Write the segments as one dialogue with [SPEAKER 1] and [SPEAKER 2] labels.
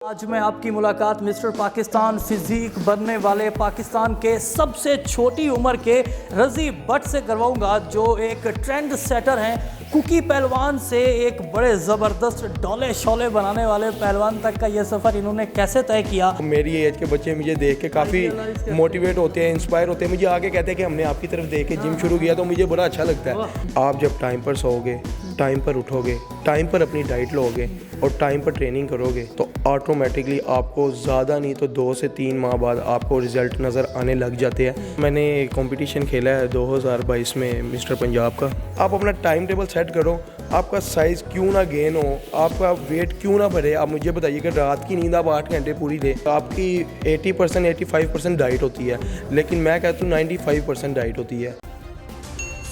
[SPEAKER 1] आज मैं आपकी मुलाकात मिस्टर पाकिस्तान फिजिक बनने वाले पाकिस्तान के सबसे छोटी उम्र के रज़ी भट्ट से करवाऊंगा, जो एक ट्रेंड सेटर हैं। कुकी पहलवान से एक बड़े ज़बरदस्त डोले शोले बनाने वाले पहलवान तक का ये सफ़र इन्होंने कैसे तय किया।
[SPEAKER 2] मेरी एज के बच्चे मुझे देख के काफ़ी मोटिवेट होते हैं, इंस्पायर होते हैं, मुझे आगे कहते हैं कि हमने आपकी तरफ देख के जिम शुरू किया, तो मुझे बड़ा अच्छा लगता है। आप जब टाइम पर सोओगे, टाइम पर उठोगे, टाइम पर अपनी डाइट लोगे और टाइम पर ट्रेनिंग करोगे तो ऑटोमेटिकली आपको ज़्यादा नहीं तो 2 से 3 माह बाद आपको रिज़ल्ट नज़र आने लग जाते हैं। मैंने कंपटीशन खेला है 2022 में मिस्टर पंजाब का। आप अपना टाइम टेबल सेट करो, आपका साइज़ क्यों ना गेन हो, आपका वेट क्यों ना बढ़े। आप मुझे बताइए कि रात की नींद आप 8 घंटे पूरी लें, आपकी 80% 85% डाइट होती है, लेकिन मैं कहता हूँ 95% डाइट होती है।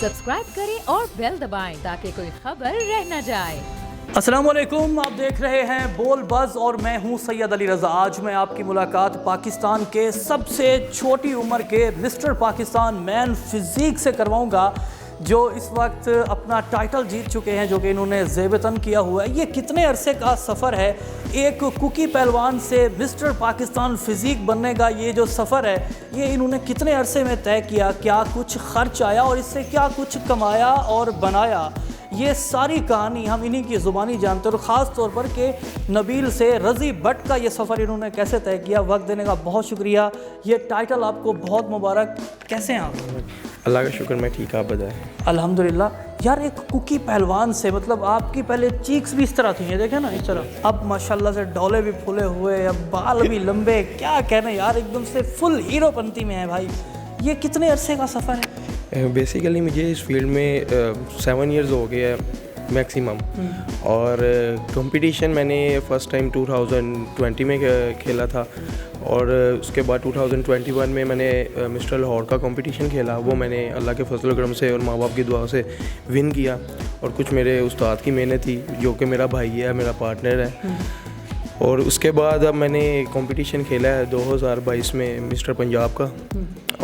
[SPEAKER 3] सब्सक्राइब करें और बेल दबाएं ताकि कोई खबर रह न जाए।
[SPEAKER 1] अस्सलामुअलैकुम, आप देख रहे हैं बोल बज़ और मैं हूं सैयद अली रज़ा। आज मैं आपकी मुलाकात पाकिस्तान के सबसे छोटी उम्र के मिस्टर पाकिस्तान मैन फिज़ीक से करवाऊंगा, जो इस वक्त अपना टाइटल जीत चुके हैं, जो कि इन्होंने ज़ेबतन किया हुआ है। ये कितने अरसे का सफ़र है, एक कुकी पहलवान से मिस्टर पाकिस्तान फिज़ीक बनने का ये जो सफ़र है, ये इन्होंने कितने अरसे में तय किया, क्या कुछ ख़र्च आया और इससे क्या कुछ कमाया और बनाया, ये सारी कहानी हम इन्हीं की ज़ुबानी जानते हैं। और ख़ास तौर पर कि नबील से रज़ी भट्ट का ये सफ़र इन्होंने कैसे तय किया। वक्त देने का बहुत शुक्रिया, ये टाइटल आपको बहुत मुबारक। कैसे हैं आप?
[SPEAKER 2] अल्लाह का शुक्र, मैं ठीक, आप बताएं।
[SPEAKER 1] अल्हम्दुलिल्लाह। यार, एक कुकी पहलवान से, मतलब आपकी पहले चीक्स भी इस तरह थी, ये देखें ना इस तरह, अब माशाल्लाह से डोले भी फूले हुए, अब बाल भी लंबे, क्या कहने यार, एकदम से फुल हीरोपंती में है भाई। ये कितने अरसे का सफ़र है?
[SPEAKER 2] बेसिकली मुझे इस फील्ड में 7 इयर्स हो गए हैं मैक्सिमम, और कंपटीशन मैंने फ़र्स्ट टाइम 2020 में खेला था, और उसके बाद 2021 में मैंने मिस्टर लाहौर का कंपटीशन खेला। वो मैंने अल्लाह के फजल करम से और माँ बाप की दुआ से विन किया, और कुछ मेरे उस्ताद की मेहनत थी, जो कि मेरा भाई है, मेरा पार्टनर है। और उसके बाद अब मैंने कंपटीशन खेला है 2022 में मिस्टर पंजाब का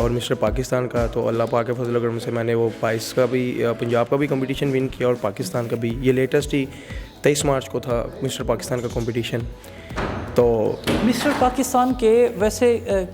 [SPEAKER 2] और मिस्टर पाकिस्तान का। तो अल्लाह पाक के फजल करम से मैंने वो 22 का भी पंजाब का भी कंपटीशन विन किया और पाकिस्तान का भी। ये लेटेस्ट ही 23 मार्च को था मिस्टर पाकिस्तान का कंपटीशन। तो
[SPEAKER 1] मिस्टर पाकिस्तान के वैसे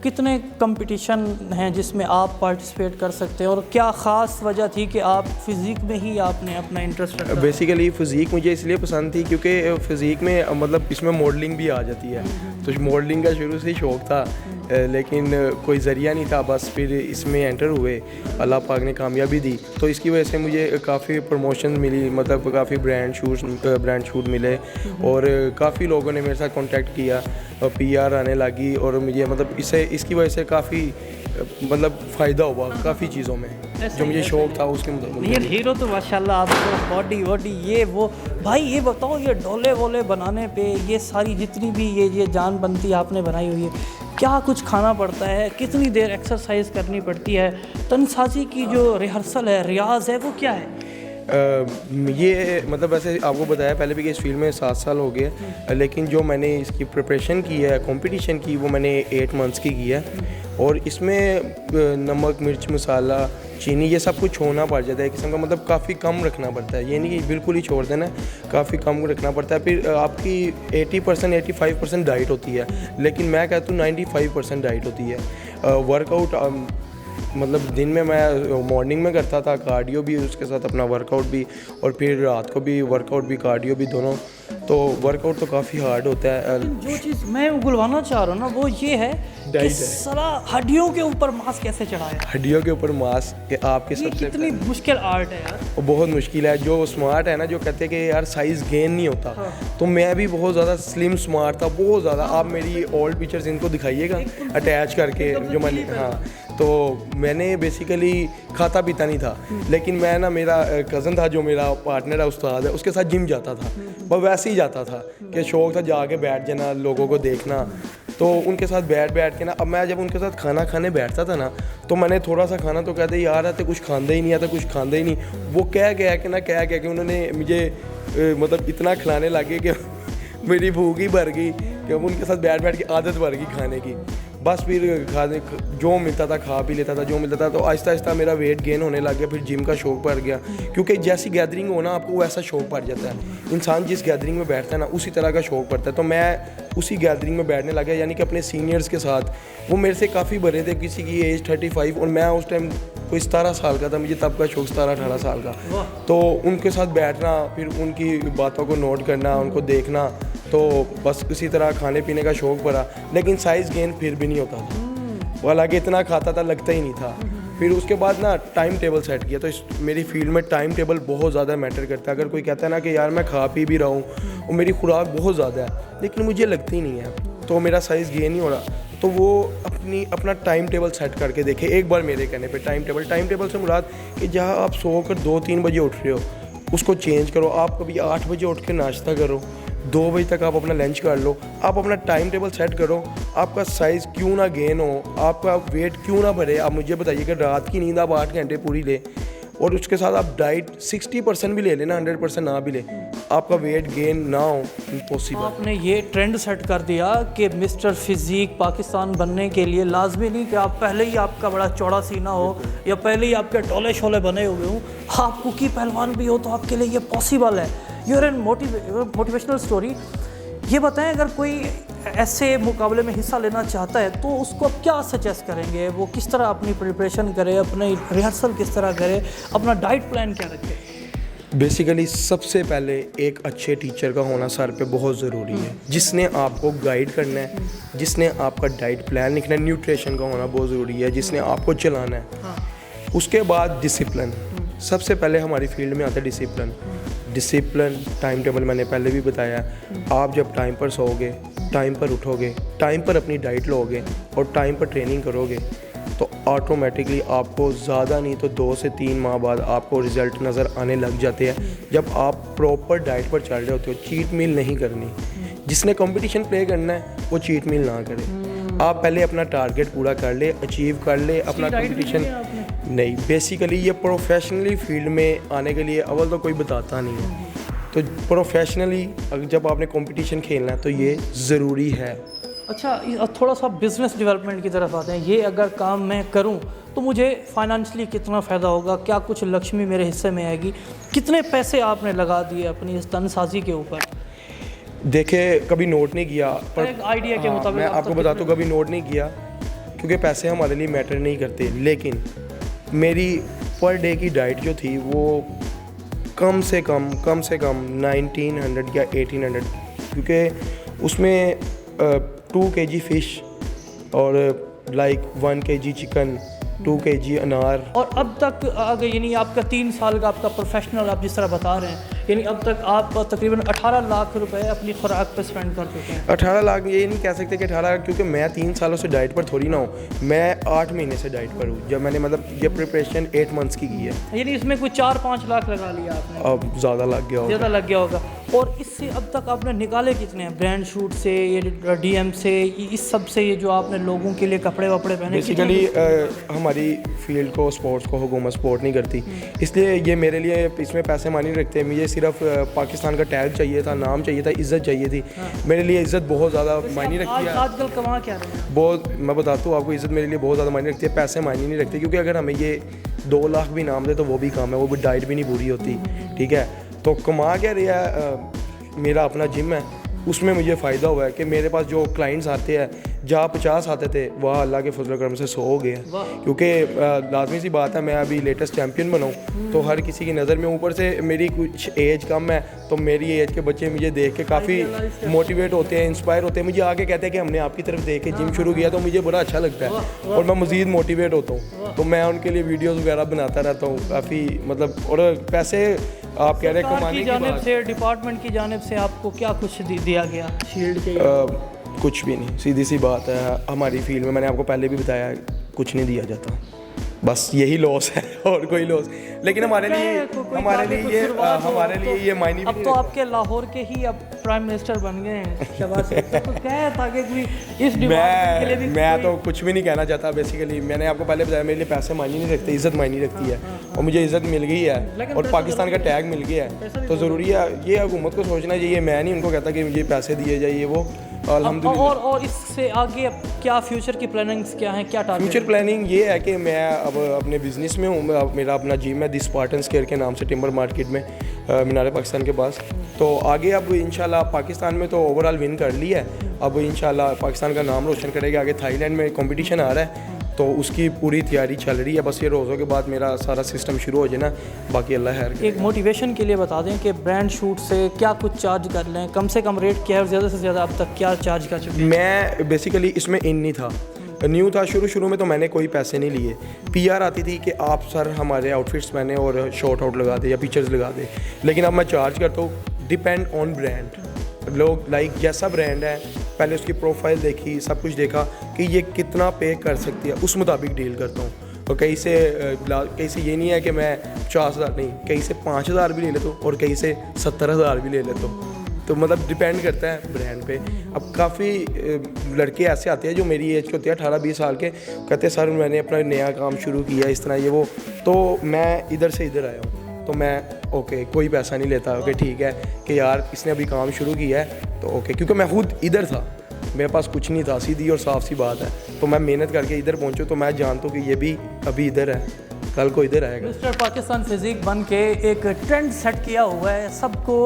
[SPEAKER 1] कितने कंपटीशन हैं जिसमें आप पार्टिसिपेट कर सकते हैं, और क्या ख़ास वजह थी कि आप फ़िज़ीक में ही आपने अपना इंटरेस्ट रखा?
[SPEAKER 2] बेसिकली फ़िज़ीक मुझे इसलिए पसंद थी क्योंकि फ़िज़ीक में मतलब इसमें मॉडलिंग भी आ जाती है, तो मॉडलिंग का शुरू से ही शौक़ था, लेकिन कोई ज़रिया नहीं था। बस फिर इसमें एंटर हुए, अल्लाह पाक ने कामयाबी दी, तो इसकी वजह से मुझे काफ़ी प्रमोशन मिली, मतलब काफ़ी ब्रांड शूट मिले, और काफ़ी लोगों ने मेरे साथ कॉन्टैक्ट किया, PR आने लगी, और मुझे मतलब इसकी वजह से काफ़ी मतलब फ़ायदा हुआ काफ़ी चीज़ों में, जो मुझे शौक़ था उसके मुताबिक।
[SPEAKER 1] ये हीरो तो माशाल्लाह आपको बॉडी वॉडी ये वो। भाई ये बताओ, ये डोले वोले बनाने पे ये सारी जितनी भी ये जान बनती आपने बनाई हुई है, क्या कुछ खाना पड़ता है, कितनी देर एक्सरसाइज करनी पड़ती है, तनसाजी की जो रिहर्सल है, रियाज है, वो क्या है?
[SPEAKER 2] ये मतलब वैसे आपको बताया पहले भी कि इस फील्ड में 7 साल हो गए, लेकिन जो मैंने इसकी प्रिपरेशन की है कंपटीशन की, वो मैंने 8 मंथ्स की है, और इसमें नमक मिर्च मसाला चीनी ये सब कुछ होना पड़ जाता है किस्म का, मतलब काफ़ी कम रखना पड़ता है, ये नहीं कि बिल्कुल ही छोड़ देना, काफ़ी कम रखना पड़ता है। फिर आपकी 80% 85% डाइट होती है, लेकिन मैं कहता हूँ 95% डाइट होती है। वर्कआउट मतलब दिन में मैं मॉर्निंग में करता था, कार्डियो भी, उसके साथ अपना वर्कआउट भी, और फिर रात को भी वर्कआउट भी कार्डियो भी दोनों। तो वर्कआउट तो काफ़ी हार्ड होता है।
[SPEAKER 1] जो चीज़ मैं बुलवाना चाह रहा हूँ ना, वो ये है कि सारा हड्डियों के ऊपर मांस कैसे चढ़ाया।
[SPEAKER 2] हड्डियों के ऊपर मांस आपके
[SPEAKER 1] ये
[SPEAKER 2] सबसे
[SPEAKER 1] कितनी मुश्किल आर्ट है यार।
[SPEAKER 2] वो बहुत मुश्किल है। जो स्मार्ट है ना, जो कहते हैं कि यार साइज़ गेन नहीं होता,
[SPEAKER 1] हाँ।
[SPEAKER 2] तो मैं भी बहुत ज़्यादा स्लिम स्मार्ट था, बहुत ज़्यादा। आप मेरी ओल्ड पिक्चर्स इनको दिखाइएगा अटैच करके, जो मैंने, हाँ, तो मैंने बेसिकली खाता पीता नहीं था, लेकिन मैं ना, मेरा कज़न था जो मेरा पार्टनर है, उस्ताद है, उसके साथ जिम जाता था, बस वैसे ही जाता था कि शौक़ था जाके बैठ जाना, लोगों को देखना, तो उनके साथ बैठ के ना, अब मैं जब उनके साथ खाना खाने बैठता था ना, तो मैंने थोड़ा सा खाना तो कहते यार आते कुछ खांदा ही नहीं आता, कुछ खांदा ही नहीं, वो कह के उन्होंने मुझे मतलब इतना खिलाने लगे कि मेरी भूख ही भर गई, कि उनके साथ बैठ के आदत भर गई खाने की। बस फिर खाने जो मिलता था खा पी लेता था, जो मिलता था, तो आहिस्ता आहिस्ता मेरा वेट गेन होने लग गया। फिर जिम का शौक़ बढ़ गया, क्योंकि जैसी गैदरिंग हो ना, आपको वैसा शौक़ बढ़ जाता है। इंसान जिस गैदरिंग में बैठता है ना, उसी तरह का शौक़ पड़ता है। तो मैं उसी गैदरिंग में बैठने लगा, यानी कि अपने सीनियर्स के साथ। वो मेरे से काफ़ी बड़े थे, किसी की एज 35 और मैं उस टाइम कोई 17 साल का था, मुझे तब का शौक 17-18 साल का। तो उनके साथ बैठना, फिर उनकी बातों को नोट करना, उनको देखना, तो बस इसी तरह खाने पीने का शौक़ पड़ा। लेकिन साइज़ गेन फिर भी नहीं होता था, हालांकि इतना खाता था लगता ही नहीं था। फिर उसके बाद ना टाइम टेबल सेट किया। तो मेरी फील्ड में टाइम टेबल बहुत ज़्यादा मैटर करता है। अगर कोई कहता है ना कि यार मैं खा पी भी रहा हूँ और मेरी खुराक बहुत ज़्यादा है लेकिन मुझे लगती ही नहीं है, तो मेरा साइज़ गेन नहीं हो रहा, तो वो अपना टाइम टेबल सेट करके देखे एक बार मेरे कहने पे। टाइम टेबल से मुराद कि जहाँ आप सोकर 2-3 बजे उठ रहे हो उसको चेंज करो। आप कभी 8 बजे उठ के नाश्ता करो, 2 बजे तक आप अपना लंच कर लो। आप अपना टाइम टेबल सेट करो, आपका साइज़ क्यों ना गेन हो, आपका वेट क्यों ना बढ़े। आप मुझे बताइए कि रात की नींद आप 8 घंटे पूरी ले और उसके साथ आप डाइट 60% भी ले लेना, 100% ना भी ले, आपका वेट गेन ना हो, इम्पॉसिबल।
[SPEAKER 1] आपने ये ट्रेंड सेट कर दिया कि मिस्टर फिज़ीक पाकिस्तान बनने के लिए लाजमी नहीं कि आप पहले ही आपका बड़ा चौड़ा सीना हो या पहले ही आपके टोले शोले बने हुए हों, आप कुकी पहलवान भी हो तो आपके लिए ये पॉसिबल है। Your an motivational story. ये बताएं, अगर कोई ऐसे मुकाबले में हिस्सा लेना चाहता है तो उसको आप क्या सजेस्ट करेंगे? वो किस तरह अपनी प्रिपरेशन करे, अपनी रिहर्सल किस तरह करे, अपना डाइट प्लान क्या रखे?
[SPEAKER 2] बेसिकली सबसे पहले एक अच्छे टीचर का होना सर पे बहुत ज़रूरी है, जिसने आपको गाइड करना है, जिसने आपका डाइट प्लान लिखना है। न्यूट्रिशन का होना बहुत ज़रूरी है, जिसने आपको चलाना है। उसके बाद डिसिप्लिन। सबसे पहले हमारी फील्ड में आता है डिसिप्लिन। टाइम टेबल मैंने पहले भी बताया, आप जब टाइम पर सोओगे, टाइम पर उठोगे, टाइम पर अपनी डाइट लोगे और टाइम पर ट्रेनिंग करोगे तो ऑटोमेटिकली आपको ज़्यादा नहीं तो 2 से 3 माह बाद आपको रिज़ल्ट नज़र आने लग जाते हैं। जब आप प्रॉपर डाइट पर चल रहे होते हो, चीट मील नहीं करनी। जिसने कंपटीशन प्ले करना है वो चीट मील ना करे। आप पहले अपना टारगेट पूरा कर ले, अचीव कर ले अपना कंपटीशन। नहीं, बेसिकली ये प्रोफेशनली फील्ड में आने के लिए अव्वल तो कोई बताता नहीं है, तो प्रोफेशनली अगर जब आपने कंपटीशन खेलना है तो ये ज़रूरी है।
[SPEAKER 1] अच्छा, थोड़ा सा बिज़नेस डेवलपमेंट की तरफ आते हैं। ये अगर काम मैं करूं तो मुझे फाइनेंशियली कितना फ़ायदा होगा, क्या कुछ लक्ष्मी मेरे हिस्से में आएगी, कितने पैसे आपने लगा दिए अपनी इस तनसाजी के ऊपर?
[SPEAKER 2] देखे, कभी नोट नहीं किया, पर
[SPEAKER 1] एक आइडिया के मुताबिक
[SPEAKER 2] मैं आपको बताता हूँ, कभी नोट नहीं किया क्योंकि पैसे हमारे लिए मैटर नहीं करते। लेकिन मेरी पर डे की डाइट जो थी वो कम से कम 1900 या 1800, क्योंकि उसमें 2 kg फ़िश और लाइक 1 kg चिकन, 2 kg अनार।
[SPEAKER 1] और अब तक अगर यानी आपका 3 साल का आपका प्रोफेशनल आप जिस तरह बता रहे हैं, यानी अब तक आप तकरीबन 18 लाख रुपए अपनी खुराक पे स्पेंड कर चुके हैं।
[SPEAKER 2] 18 लाख ये नहीं कह सकते कि 18 लाख, क्योंकि मैं 3 सालों से डाइट पर थोड़ी ना हूँ, मैं 8 महीने से डाइट पर हूँ। जब मैंने मतलब ये प्रिपरेशन 8 मंथ्स की है,
[SPEAKER 1] यानी इसमें कोई 4-5 लाख लगा लिया आपने?
[SPEAKER 2] अब ज़्यादा लग गया होगा।
[SPEAKER 1] ज़्यादा लग गया होगा। और इससे अब तक आपने निकाले कितने हैं? ब्रांड शूट से, ये डीएम से, इस सब से, ये जो आपने लोगों के लिए कपड़े वपड़े पहने?
[SPEAKER 2] बेसिकली हमारी फील्ड को, स्पोर्ट्स को हुकूमत सपोर्ट नहीं करती, इसलिए ये मेरे लिए इसमें पैसे मानी नहीं रखते। मुझे सिर्फ पाकिस्तान का टैग चाहिए था, नाम चाहिए था, इज़्ज़त चाहिए थी। मेरे लिए इज़्ज़त बहुत ज़्यादा मायने रखती है।
[SPEAKER 1] आजकल कमा क्या रहे हैं?
[SPEAKER 2] बहुत, मैं बताता हूँ आपको, इज़्ज़त मेरे लिए बहुत ज़्यादा मायने रखती है, पैसे मायने नहीं रखते। क्योंकि अगर हमें ये 2 लाख भी नाम दे तो वो भी कम है, वो भी डाइट भी नहीं पूरी होती, ठीक है। तो कमा क्या रहा है, मेरा अपना जिम है, उसमें मुझे फ़ायदा हुआ है कि मेरे पास जो क्लाइंट्स आते हैं, जहाँ 50 आते थे वहाँ अल्लाह के फजल करम से 100 हो गए हैं। क्योंकि लाजमी सी बात है, मैं अभी लेटेस्ट चैम्पियन बनाऊँ तो हर किसी की नज़र में, ऊपर से मेरी कुछ एज कम है तो मेरी एज के बच्चे मुझे देख के काफ़ी मोटिवेट होते हैं, इंस्पायर होते हैं, मुझे आके कहते हैं कि हमने आपकी तरफ देख के जिम शुरू किया, तो मुझे बड़ा अच्छा लगता है और मैं मज़ीद मोटिवेट होता हूँ। तो मैं उनके लिए वीडियोज़ वगैरह बनाता रहता हूँ काफ़ी, मतलब। और पैसे आप कह रहे हैं कमाने की
[SPEAKER 1] जानिब से, डिपार्टमेंट की जानिब से आपको क्या कुछ दिया गया शील्ड के?
[SPEAKER 2] कुछ भी नहीं, सीधी सी बात है। हमारी फील्ड में मैंने आपको पहले भी बताया, कुछ नहीं दिया जाता, बस यही लॉस है और कोई लॉस। लेकिन हमारे लिए ये मायने।
[SPEAKER 1] अब तो आपके लाहौर के ही अब प्राइम मिनिस्टर बन गए हैं शहबाज शरीफ, तो क्या है ताकि इस डिपार्टमेंट के लिए भी
[SPEAKER 2] मैं तो कुछ भी नहीं कहना चाहता। बेसिकली मैंने आपको पहले बताया, मेरे लिए पैसे मायने नहीं रखते, इज़्ज़त मायने रखती है। और मुझे इज़्ज़त मिल गई है और पाकिस्तान का टैग मिल गया है, तो ज़रूरी है ये हुकूमत को सोचना चाहिए। मैं नहीं उनको कहता कि मुझे पैसे दिए जाइए, वो अल्हम्दुलिल्लाह।
[SPEAKER 1] और इससे आगे अब क्या फ्यूचर की प्लानिंग्स क्या हैं, क्या टारगेट?
[SPEAKER 2] फ्यूचर प्लानिंग ये है कि मैं अब अपने बिज़नेस में हूँ, मेरा अपना जिम है दी स्पार्टन्स केयर के नाम से टिम्बर मार्केट में। मीनार पाकिस्तान के पास। तो आगे अब इंशाल्लाह पाकिस्तान में तो ओवरऑल विन कर लिया है, अब इंशाल्लाह पाकिस्तान का नाम रोशन करेगा। आगे थाईलैंड में कंपटीशन आ रहा है तो उसकी पूरी तैयारी चल रही है। बस ये रोज़ों के बाद मेरा सारा सिस्टम शुरू हो जाए ना, बाकी अल्लाह खैर करे।
[SPEAKER 1] एक मोटिवेशन के लिए बता दें कि ब्रांड शूट से क्या कुछ चार्ज कर लें, कम से कम रेट क्या है और ज़्यादा से ज़्यादा अब तक क्या चार्ज कर चुके हैं?
[SPEAKER 2] मैं बेसिकली इसमें इन नहीं था, न्यू था शुरू में, तो मैंने कोई पैसे नहीं लिए। पीआर आती थी कि आप सर हमारे आउटफिट्स पहने और शॉर्ट आउट लगा दे या पिक्चर्स लगा दे, लेकिन अब मैं चार्ज करता हूँ डिपेंड ऑन ब्रांड। लोग लाइक जैसा ब्रांड है, पहले उसकी प्रोफाइल देखी, सब कुछ देखा कि ये कितना पे कर सकती है, उस मुताबिक डील करता हूँ। और कहीं से ये नहीं है कि मैं 50,000 नहीं, कहीं से 5,000 भी ले लेता हूँ और कहीं से 70,000 भी ले लेता हूँ। तो मतलब डिपेंड करता है ब्रांड पे। अब काफ़ी लड़के ऐसे आते हैं जो मेरी एज के होते हैं 18-20 साल के, कहते हैं सर मैंने अपना नया काम शुरू किया इस तरह ये वो, तो मैं इधर से इधर आया हूँ, तो मैं ओके कोई पैसा नहीं लेता, ओके ठीक है कि यार इसने अभी काम शुरू किया है तो ओके, क्योंकि मैं खुद इधर था, मेरे पास कुछ नहीं था, सीधी और साफ सी बात है। तो मैं मेहनत करके इधर पहुंचूं तो मैं जानता हूँ कि ये भी अभी इधर है, कल को इधर आएगा।
[SPEAKER 1] मिस्टर पाकिस्तान फिजिक बन के एक ट्रेंड सेट किया हुआ है, सबको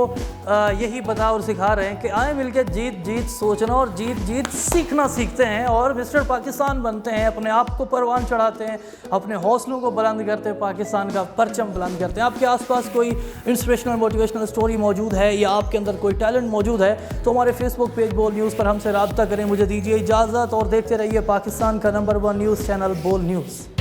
[SPEAKER 1] यही बता और सिखा रहे हैं कि आए मिलके जीत जीत सोचना और जीत जीत सीखना सीखते हैं और मिस्टर पाकिस्तान बनते हैं, अपने आप को परवान चढ़ाते हैं, अपने हौसलों को बुलंद करते हैं, पाकिस्तान का परचम बुलंद करते हैं। आपके आसपास कोई इंस्पिरेशनल मोटिवेशनल स्टोरी मौजूद है या आपके अंदर कोई टैलेंट मौजूद है तो हमारे फेसबुक पेज बोल न्यूज़ पर हमसे रब्ता करें। मुझे दीजिए इजाज़त और देखते रहिए पाकिस्तान का नंबर 1 न्यूज़ चैनल बोल न्यूज़।